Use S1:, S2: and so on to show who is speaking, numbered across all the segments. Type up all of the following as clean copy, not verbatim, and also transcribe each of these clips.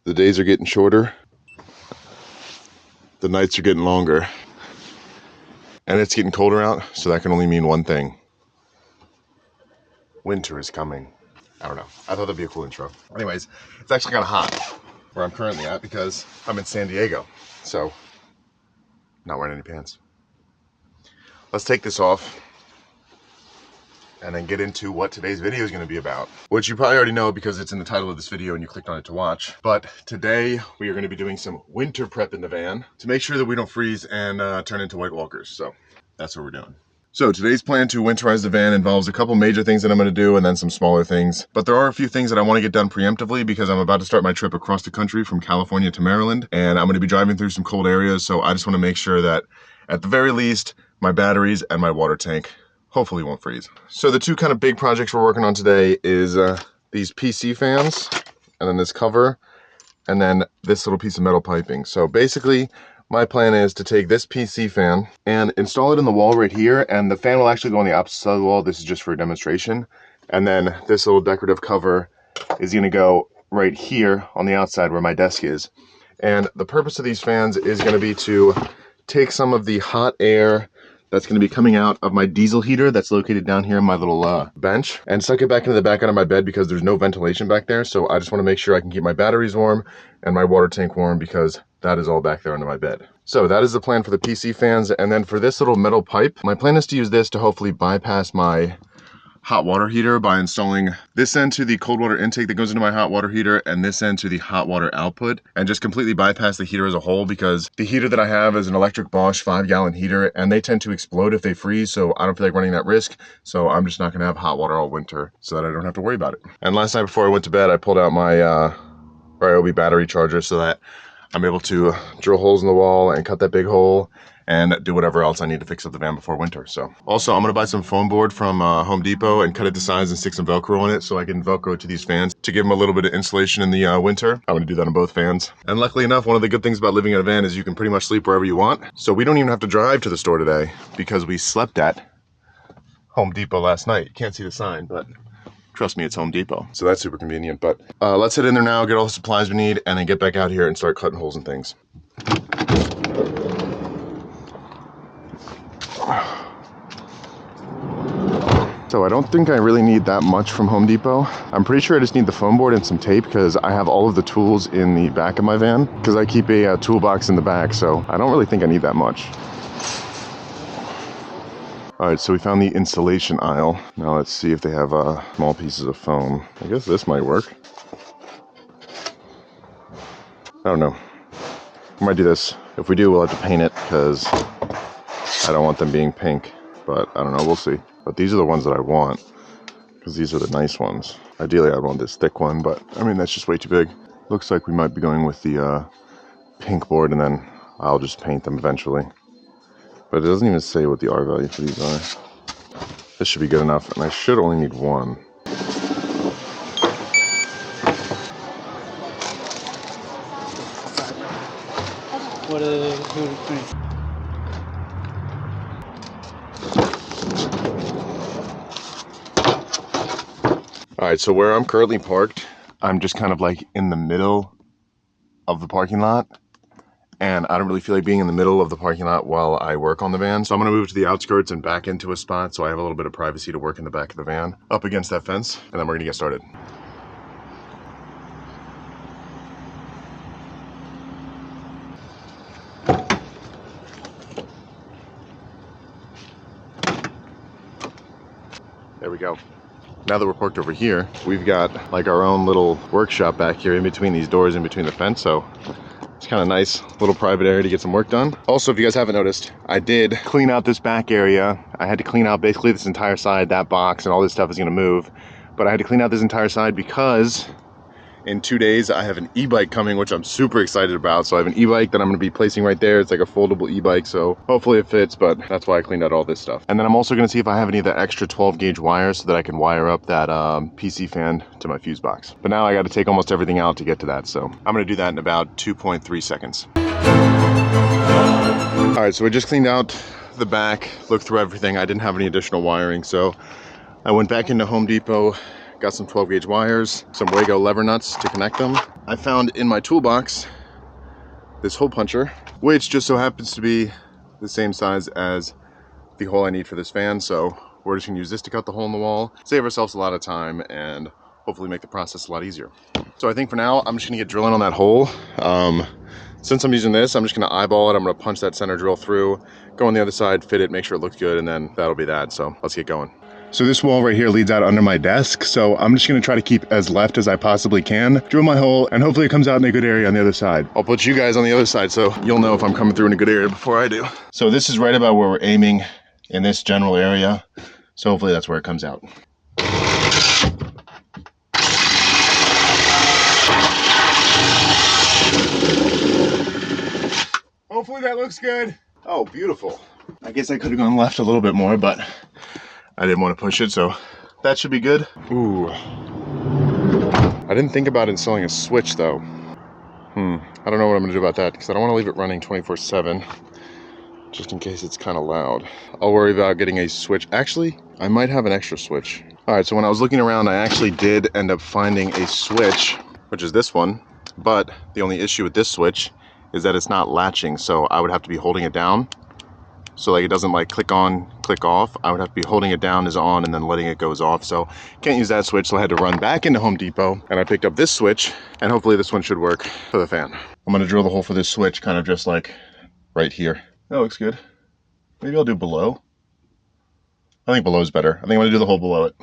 S1: The days are getting shorter. The nights are getting longer. And it's getting colder out, so that can only mean one thing. Winter is coming. I don't know. I thought that'd be a cool intro. Anyways, it's actually kind of hot where I'm currently at because I'm in San Diego. So, not wearing any pants. Let's take this off and then get into what today's video is going to be about, which you probably already know because it's in the title of this video and you clicked on it to watch. But today we are going to be doing some winter prep in the van to make sure that we don't freeze and turn into White Walkers. So that's what we're doing. So today's plan to winterize the van involves a couple major things that I'm going to do and then some smaller things. But there are a few things that I want to get done preemptively because I'm about to start my trip across the country from California to Maryland, and I'm going to be driving through some cold areas. So I just want to make sure that at the very least, my batteries and my water tank hopefully won't freeze. So the two kind of big projects we're working on today is these PC fans, and then this cover, and then this little piece of metal piping. So basically, my plan is to take this PC fan and install it in the wall right here, and the fan will actually go on the opposite side of the wall. This is just for a demonstration. And then this little decorative cover is gonna go right here on the outside where my desk is. And the purpose of these fans is gonna be to take some of the hot air that's going to be coming out of my diesel heater that's located down here in my little bench and suck it back into the back end of my bed because there's no ventilation back there. So I just want to make sure I can keep my batteries warm and my water tank warm because that is all back there under my bed. So that is the plan for the PC fans. And then for this little metal pipe, my plan is to use this to hopefully bypass my hot water heater by installing this end to the cold water intake that goes into my hot water heater and this end to the hot water output, and just completely bypass the heater as a whole because the heater that I have is an electric Bosch 5-gallon heater and they tend to explode if they freeze, so I don't feel like running that risk. So I'm just not gonna have hot water all winter so that I don't have to worry about it. And last night before I went to bed, I pulled out my Ryobi battery charger so that I'm able to drill holes in the wall and cut that big hole and do whatever else I need to fix up the van before winter. So also I'm gonna buy some foam board from Home Depot and cut it to size and stick some Velcro on it so I can Velcro it to these fans to give them a little bit of insulation in the winter. I'm gonna do that on both fans. And luckily enough, one of the good things about living in a van is you can pretty much sleep wherever you want. So we don't even have to drive to the store today because we slept at Home Depot last night. You can't see the sign, but trust me, it's Home Depot. So that's super convenient. But let's head in there now, get all the supplies we need, and then get back out here and start cutting holes and things. So I don't think I really need that much from Home Depot. I'm pretty sure I just need the foam board and some tape because I have all of the tools in the back of my van because I keep a toolbox in the back, so I don't really think I need that much. All right, so we found the insulation aisle. Now let's see if they have small pieces of foam. I guess this might work. I don't know. We might do this. If we do, we'll have to paint it because I don't want them being pink, but I don't know, we'll see. But these are the ones that I want because these are the nice ones. Ideally, I want this thick one, but I mean, that's just way too big. Looks like we might be going with the pink board and then I'll just paint them eventually. But it doesn't even say what the R value for these are. This should be good enough, and I should only need one. All right, so where I'm currently parked, I'm just kind of like in the middle of the parking lot. And I don't really feel like being in the middle of the parking lot while I work on the van. So I'm gonna move to the outskirts and back into a spot so I have a little bit of privacy to work in the back of the van, up against that fence, and then we're gonna get started. There we go. Now that we're parked over here, we've got like our own little workshop back here in between these doors, in between the fence. So it's kind of nice, little private area to get some work done. Also, if you guys haven't noticed, I did clean out this back area. I had to clean out basically this entire side. That box and all this stuff is gonna move. But I had to clean out this entire side because in 2 days, I have an e-bike coming, which I'm super excited about. So I have an e-bike that I'm gonna be placing right there. It's like a foldable e-bike, so hopefully it fits, but that's why I cleaned out all this stuff. And then I'm also gonna see if I have any of the extra 12-gauge wires so that I can wire up that PC fan to my fuse box. But now I gotta take almost everything out to get to that, so I'm gonna do that in about 2.3 seconds. All right, so we just cleaned out the back, looked through everything. I didn't have any additional wiring, so I went back into Home Depot, got some 12-gauge wires, some Wago lever nuts to connect them, I found in my toolbox this hole puncher, which just so happens to be the same size as the hole I need for this fan. So we're just gonna use this to cut the hole in the wall, save ourselves a lot of time, and hopefully make the process a lot easier. So I think for now, I'm just gonna get drilling on that hole. Since I'm using this, I'm just gonna eyeball it. I'm gonna punch that center drill through, go on the other side, fit it, make sure it looks good, and then that'll be that. So let's get going. So this wall right here leads out under my desk. So I'm just gonna try to keep as left as I possibly can, drill my hole, and hopefully it comes out in a good area on the other side. I'll put you guys on the other side so you'll know if I'm coming through in a good area before I do. So this is right about where we're aiming in this general area. So hopefully that's where it comes out. Hopefully that looks good. Oh, beautiful. I guess I could have gone left a little bit more, but I didn't want to push it, so that should be good. Ooh. I didn't think about installing a switch though. I don't know what I'm gonna do about that because I don't want to leave it running 24/7, just in case it's kind of loud. I'll worry about getting a switch. Actually, I might have an extra switch. All right, so when I was looking around, I actually did end up finding a switch, which is this one. But the only issue with this switch is that it's not latching, so I would have to be holding it down. So like it doesn't like click on, click off. I would have to be holding it down as on and then letting it goes off. So can't use that switch, so I had to run back into Home Depot and I picked up this switch, and hopefully this one should work for the fan. I'm gonna drill the hole for this switch kind of just like right here. That looks good. Maybe I'll do below. I think below is better. I think I'm gonna do the hole below it.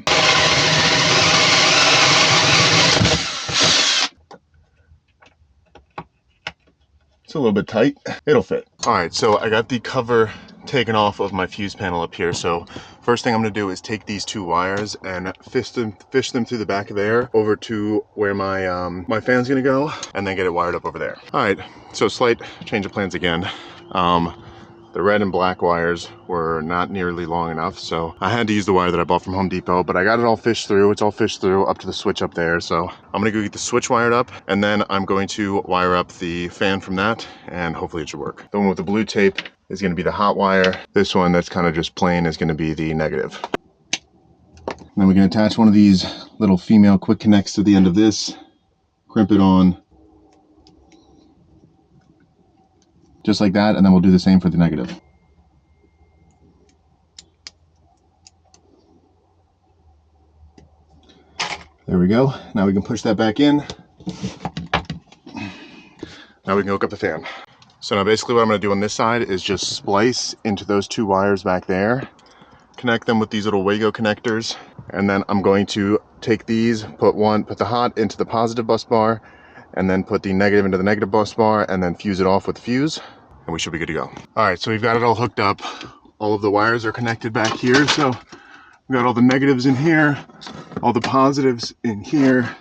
S1: It's a little bit tight. It'll fit. All right, so I got the cover taken off of my fuse panel up here. So first thing I'm gonna do is take these two wires and fish them through the back of there over to where my my fan's gonna go, and then get it wired up over there. All right, so slight change of plans again. The red and black wires were not nearly long enough, so I had to use the wire that I bought from Home Depot, but I got it all fished through. It's all fished through up to the switch up there. So I'm gonna go get the switch wired up, and then I'm going to wire up the fan from that, and hopefully it should work. The one with the blue tape is gonna be the hot wire. This one that's kind of just plain is gonna be the negative. And then we can attach one of these little female quick connects to the end of this, crimp it on, just like that, and then we'll do the same for the negative. There we go. Now we can push that back in. Now we can hook up the fan. So now basically what I'm going to do on this side is just splice into those two wires back there, connect them with these little Wago connectors, and then I'm going to take these, put the hot into the positive bus bar, and then put the negative into the negative bus bar, and then fuse it off with the fuse, and we should be good to go. All right, so we've got it all hooked up. All of the wires are connected back here, so we've got all the negatives in here, all the positives in here,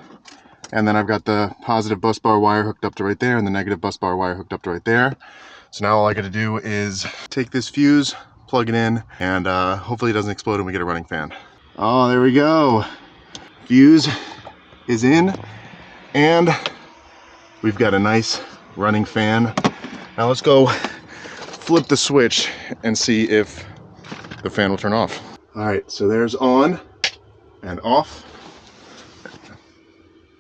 S1: and then I've got the positive bus bar wire hooked up to right there and the negative bus bar wire hooked up to right there. So now all I got to do is take this fuse, plug it in, and hopefully it doesn't explode and we get a running fan. Oh, there we go. Fuse is in, and we've got a nice running fan. Now let's go flip the switch and see if the fan will turn off. All right, so there's on and off,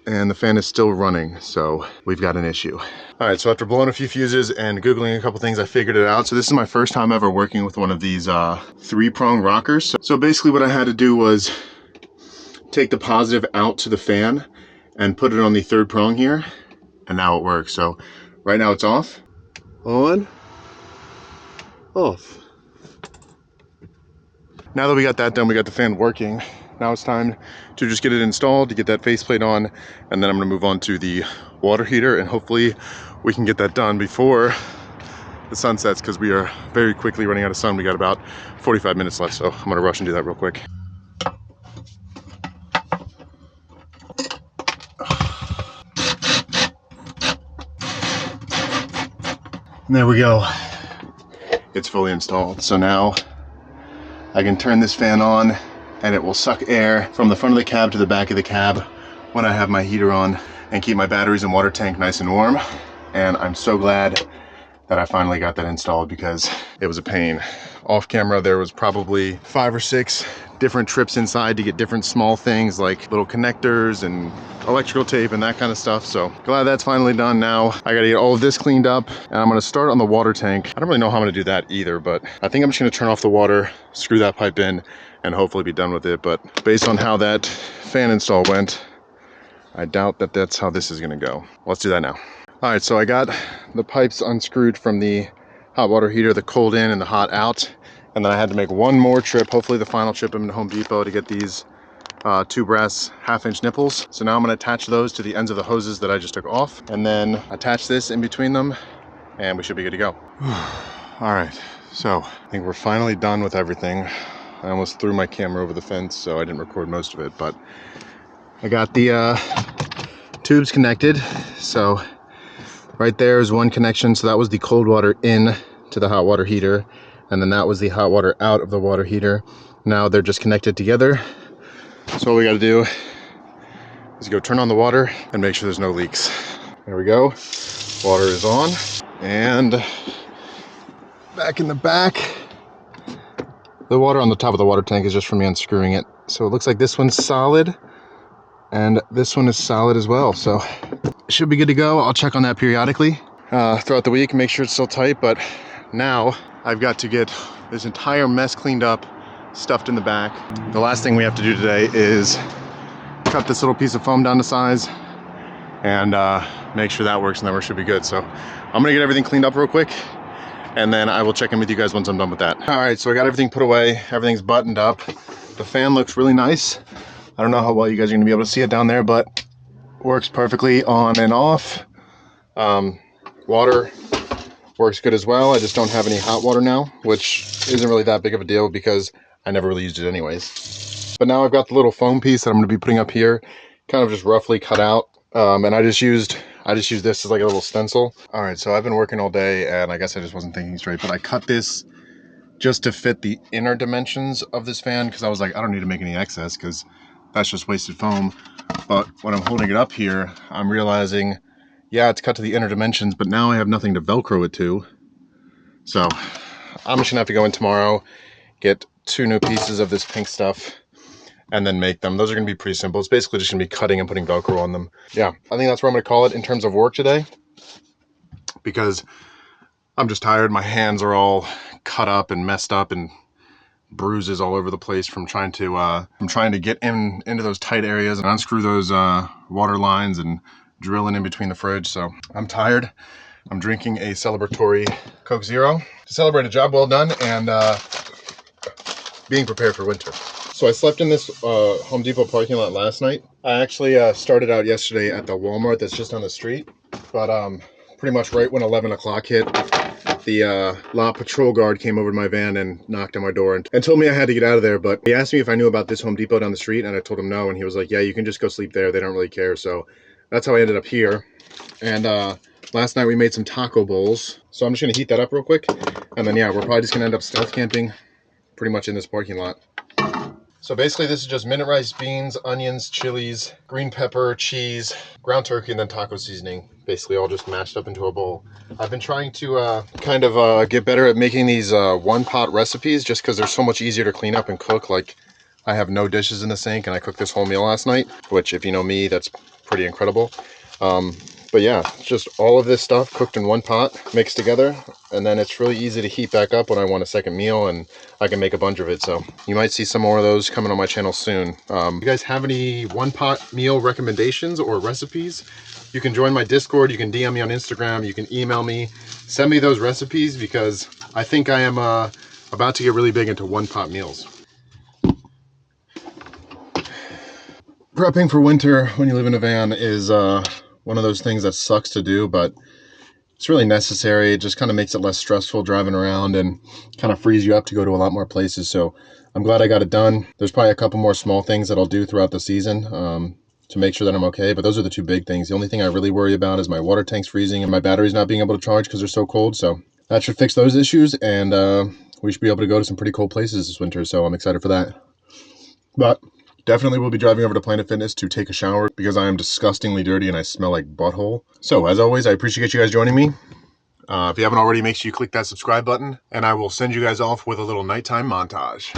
S1: and the fan is still running, so we've got an issue. All right, so after blowing a few fuses and Googling a couple things, I figured it out. So this is my first time ever working with one of these 3-prong rockers. So basically what I had to do was take the positive out to the fan and put it on the 3rd prong here, and now it works. So right now it's off, on, off. Now that we got that done, we got the fan working. Now it's time to just get it installed, to get that faceplate on, and then I'm gonna move on to the water heater, and hopefully we can get that done before the sun sets, because we are very quickly running out of sun. We got about 45 minutes left, so I'm gonna rush and do that real quick. And there we go. It's fully installed. So now I can turn this fan on and it will suck air from the front of the cab to the back of the cab when I have my heater on, and keep my batteries and water tank nice and warm. And I'm so glad that I finally got that installed, because it was a pain. Off camera, there was probably 5 or 6 different trips inside to get different small things like little connectors and electrical tape and that kind of stuff. So glad that's finally done. Now I gotta get all of this cleaned up, and I'm gonna start on the water tank. I don't really know how I'm gonna do that either, but I think I'm just gonna turn off the water, screw that pipe in, and hopefully be done with it. But based on how that fan install went, I doubt that that's how this is gonna go. Let's do that now. All right, so I got the pipes unscrewed from the hot water heater, the cold in and the hot out. And then I had to make one more trip, hopefully the final trip into Home Depot, to get these 2 brass 1/2-inch nipples. So now I'm gonna attach those to the ends of the hoses that I just took off, and then attach this in between them, and we should be good to go. All right, so I think we're finally done with everything. I almost threw my camera over the fence, so I didn't record most of it, but I got the tubes connected. So right there is one connection. So that was the cold water in to the hot water heater, and then that was the hot water out of the water heater. Now they're just connected together. So all we got to do is go turn on the water and make sure there's no leaks. There we go. Water is on, and back in the back, the water on the top of the water tank is just for me unscrewing it. So it looks like this one's solid, and this one is solid as well. So it should be good to go. I'll check on that periodically throughout the week, make sure it's still tight. But now I've got to get this entire mess cleaned up, stuffed in the back. The last thing we have to do today is cut this little piece of foam down to size and make sure that works, and then we should be good. So I'm gonna get everything cleaned up real quick, and then I will check in with you guys once I'm done with that. All right, so I got everything put away. Everything's buttoned up. The fan looks really nice. I don't know how well you guys are gonna be able to see it down there, but works perfectly on and off. Water works good as well. I just don't have any hot water now, which isn't really that big of a deal because I never really used it anyways. But now I've got the little foam piece that I'm going to be putting up here, kind of just roughly cut out. And I just used this as like a little stencil. All right, so I've been working all day, and I guess I just wasn't thinking straight, but I cut this just to fit the inner dimensions of this fan, because I was like, I don't need to make any excess because that's just wasted foam. But when I'm holding it up here, I'm realizing, yeah, it's cut to the inner dimensions, but now I have nothing to Velcro it to. So I'm just gonna have to go in tomorrow, get 2 new pieces of this pink stuff, and then make them. Those are gonna be pretty simple. It's basically just gonna be cutting and putting Velcro on them. Yeah, I think that's where I'm gonna call it in terms of work today, because I'm just tired. My hands are all cut up and messed up and bruises all over the place from trying to get into those tight areas and unscrew those water lines and drilling in between the fridge. So I'm tired. I'm drinking a celebratory Coke Zero to celebrate a job well done and being prepared for winter. So I slept in this Home Depot parking lot last night. I actually started out yesterday at the Walmart that's just on the street, but pretty much right when 11 o'clock hit, the law patrol guard came over to my van and knocked on my door and told me I had to get out of there. But he asked me if I knew about this Home Depot down the street, and I told him no, and he was like, yeah, you can just go sleep there. They don't really care. So that's how I ended up here. And last night we made some taco bowls. So I'm just gonna heat that up real quick. And then, yeah, we're probably just gonna end up stealth camping pretty much in this parking lot. So basically this is just minute rice, beans, onions, chilies, green pepper, cheese, ground turkey, and then taco seasoning. Basically all just mashed up into a bowl. I've been trying to get better at making these one-pot recipes just because they're so much easier to clean up and cook. Like, I have no dishes in the sink, and I cooked this whole meal last night, which, if you know me, that's pretty incredible. But yeah, just all of this stuff cooked in one pot, mixed together, and then it's really easy to heat back up when I want a second meal, and I can make a bunch of it. So you might see some more of those coming on my channel soon. You guys have any one-pot meal recommendations or recipes? You can join my Discord, you can DM me on Instagram, you can email me, send me those recipes, because I think I am about to get really big into one-pot meals. Prepping for winter when you live in a van is one of those things that sucks to do, but it's really necessary. It just kind of makes it less stressful driving around and kind of frees you up to go to a lot more places. So I'm glad I got it done. There's probably a couple more small things that I'll do throughout the season to make sure that I'm okay, but those are the 2 big things. The only thing I really worry about is my water tank's freezing and my batteries not being able to charge because they're so cold. So that should fix those issues, and we should be able to go to some pretty cold places this winter. So I'm excited for that. But definitely will be driving over to Planet Fitness to take a shower because I am disgustingly dirty and I smell like butthole. So as always, I appreciate you guys joining me. If you haven't already, make sure you click that subscribe button, and I will send you guys off with a little nighttime montage.